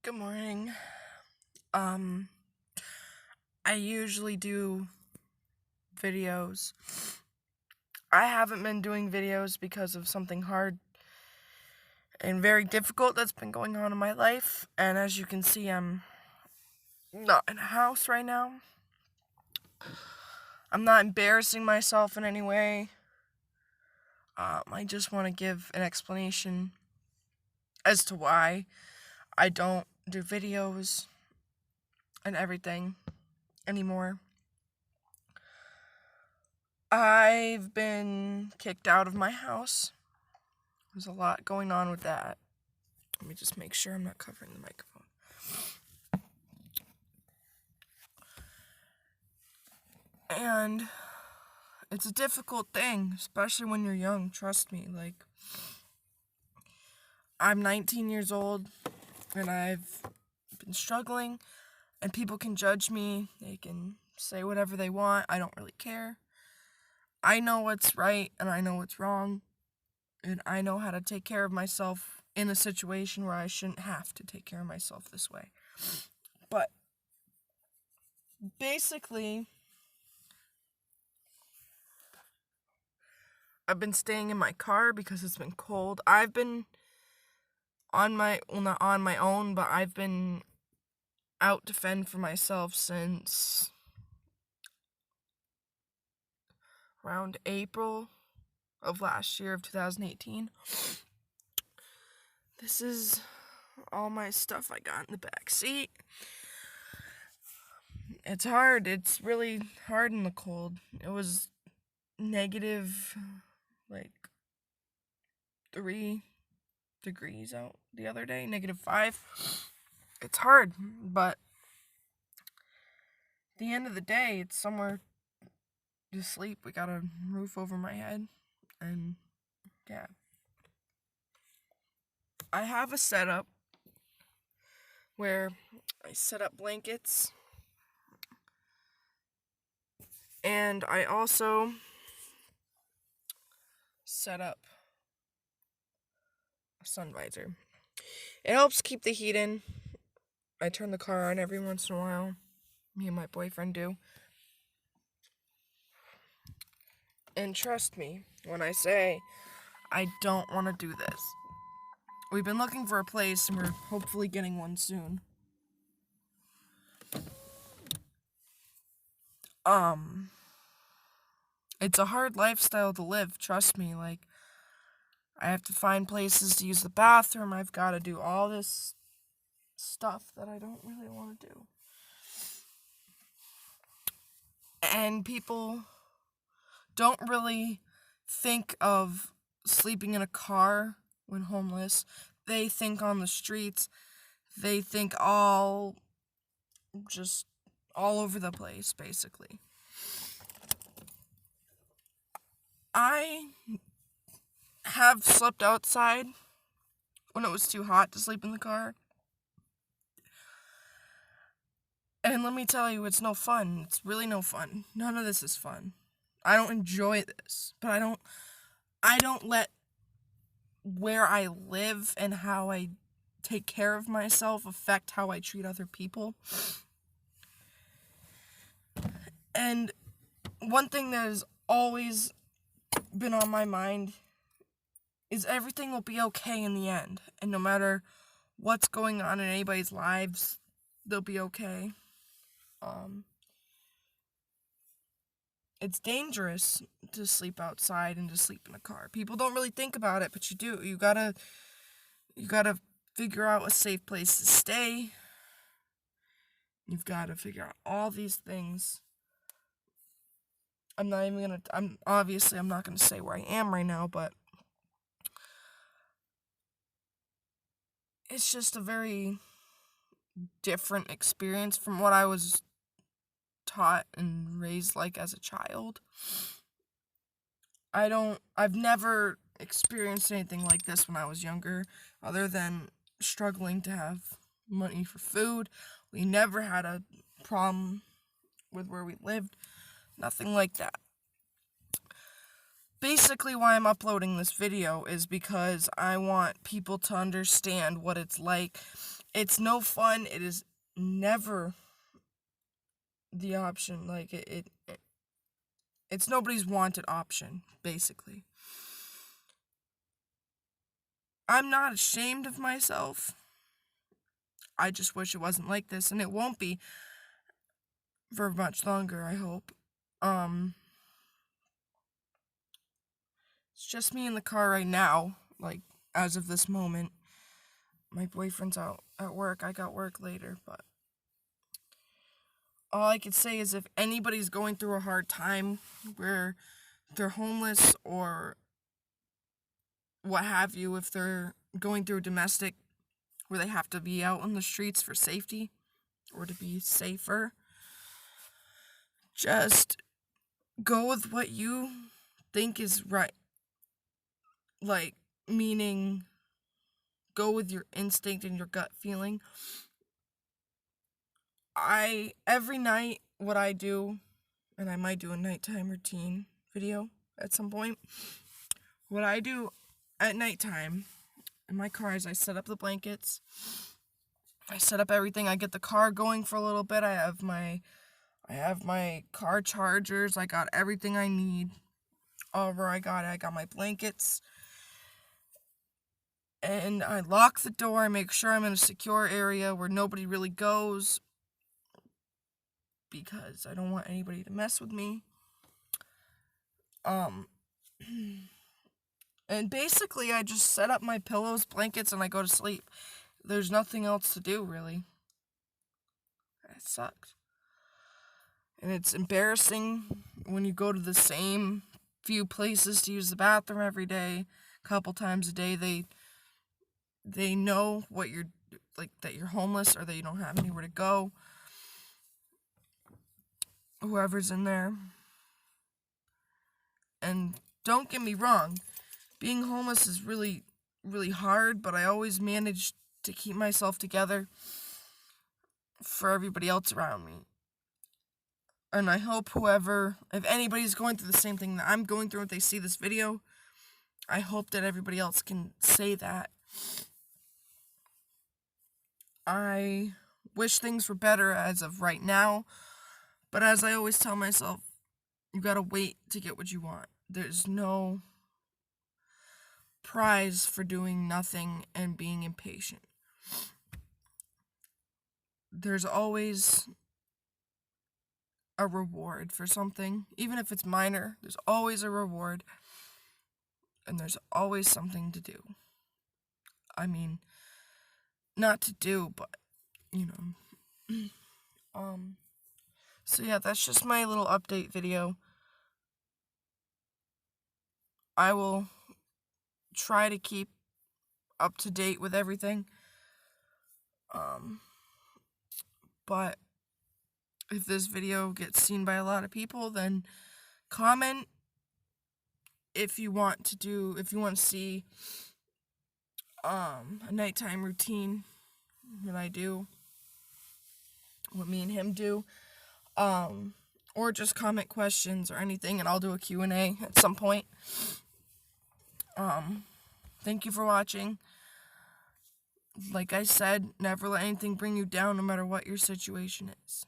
Good morning. Um, I usually do videos. I haven't been doing videos because of something hard and very difficult that's been going on in my life. And as you can see, I'm not in a house right now. I'm not embarrassing myself in any way. I just want to give an explanation as to why I don't do videos and everything anymore. I've been kicked out of my house. There's a lot going on with that. Let me just make sure I'm not covering the microphone. And it's a difficult thing, especially when you're young, trust me. I'm 19 years old, and I've been struggling, and people can judge me. They can say whatever they want. I don't really care. I know what's right, and I know what's wrong, and I know how to take care of myself in a situation where I shouldn't have to take care of myself this way. But basically, I've been staying in my car because it's been cold. I've been not on my own, but I've been out to fend for myself since around April of last year of 2018. This is all my stuff I got in the back seat. It's hard. It's really hard in the cold. It was negative, 3 degrees out the other day, -5. It's hard, but at the end of the day, it's somewhere to sleep. We got a roof over my head, and yeah. I have a setup where I set up blankets, and I also set up a sun visor. It helps keep the heat in. I turn the car on every once in a while. Me and my boyfriend do. And trust me when I say I don't want to do this. We've been looking for a place, and we're hopefully getting one soon. It's a hard lifestyle to live, trust me. I have to find places to use the bathroom. I've got to do all this stuff that I don't really want to do. And people don't really think of sleeping in a car when homeless. They think on the streets. They think all over the place, basically. I have slept outside when it was too hot to sleep in the car. And let me tell you, it's no fun. It's really no fun. None of this is fun. I don't enjoy this, but I don't let where I live and how I take care of myself affect how I treat other people. And one thing that has always been on my mind is everything will be okay in the end. And no matter what's going on in anybody's lives, they'll be okay. It's dangerous to sleep outside and to sleep in a car. People don't really think about it, but you do. You gotta figure out a safe place to stay. You've got to figure out all these things. I'm not gonna say where I am right now, but it's just a very different experience from what I was taught and raised like as a child. I've never experienced anything like this when I was younger, other than struggling to have money for food. We never had a problem with where we lived. Nothing like that. Basically, why I'm uploading this video is because I want people to understand what it's like It's no fun. It is never the option. Like, it's nobody's wanted option, basically. I'm not ashamed of myself. I just wish it wasn't like this, and it won't be for much longer, I hope. It's just me in the car right now, like, as of this moment. My boyfriend's out at work. I got work later, but all I could say is if anybody's going through a hard time where they're homeless or what have you, if they're going through domestic where they have to be out on the streets for safety or to be safer, just go with what you think is right. Like, meaning go with your instinct and your gut feeling. Every night, what I do, and I might do a nighttime routine video at some point, what I do at nighttime in my car is I set up the blankets, I set up everything, I get the car going for a little bit, I have my car chargers, I got everything I need, all where I got my blankets, and I lock the door, I make sure I'm in a secure area where nobody really goes, because I don't want anybody to mess with me. And basically I just set up my pillows, blankets, and I go to sleep. There's nothing else to do, really. It sucks. And it's embarrassing when you go to the same few places to use the bathroom every day, a couple times a day. They know what you're, like, that you're homeless or that you don't have anywhere to go. Whoever's in there. And don't get me wrong, being homeless is really, really hard, but I always manage to keep myself together for everybody else around me. And I hope if anybody's going through the same thing that I'm going through, if they see this video, I hope that everybody else can say that. I wish things were better as of right now, but as I always tell myself, you gotta wait to get what you want. There's no prize for doing nothing and being impatient. There's always a reward for something, even if it's minor. There's always a reward, and there's always something to do. I mean, not to do, but, you know. So yeah, that's just my little update video. I will try to keep up to date with everything. But if this video gets seen by a lot of people, then comment if you want to see a nighttime routine that I do, what me and him do, or just comment questions or anything, and I'll do a Q&A at some point. Thank you for watching. Like I said, never let anything bring you down, no matter what your situation is.